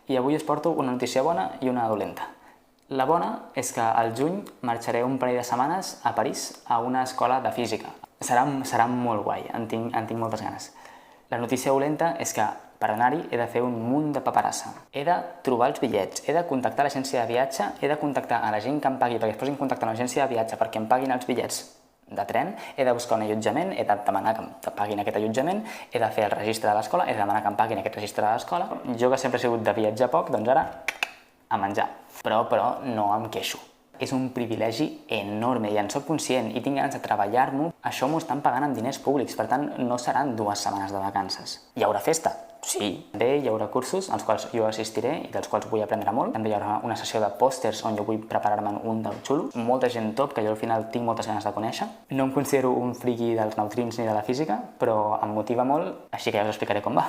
I avui us porto una notícia bona i una dolenta. La bona és que al juny marxaré un parell de setmanes a París a una escola de física. Serà molt guai, en tinc moltes ganes. La notícia dolenta és que per anar-hi he de fer un munt de paperassa. He de trobar els bitllets, he de contactar l'agència de viatge, he de contactar a la gent que em pagui perquè es posin en contacte amb l'agència de viatge perquè em paguin els bitllets de tren, he de buscar un allotjament, he de demanar que em paguin aquest allotjament, he de fer el registre de l'escola, he de demanar que em paguin aquest registre de l'escola. Jo que sempre he sigut de viatjar poc, doncs ara a menjar. Però no em queixo. És un privilegi enorme i en soc conscient i tinc ganes de treballar-m'ho. Això m'ho estan pagant amb diners públics, per tant no seran 2 setmanes de vacances. Hi haurà festa? Sí. Bé, hi haurà cursos als quals jo assistiré i dels quals vull aprendre molt. També hi haurà una sessió de pòsters on jo vull preparar-me un del xulo. Molta gent top que jo al final tinc moltes ganes de conèixer. No em considero un friki dels neutrins ni de la física, però em motiva molt, així que ja us explicaré com va.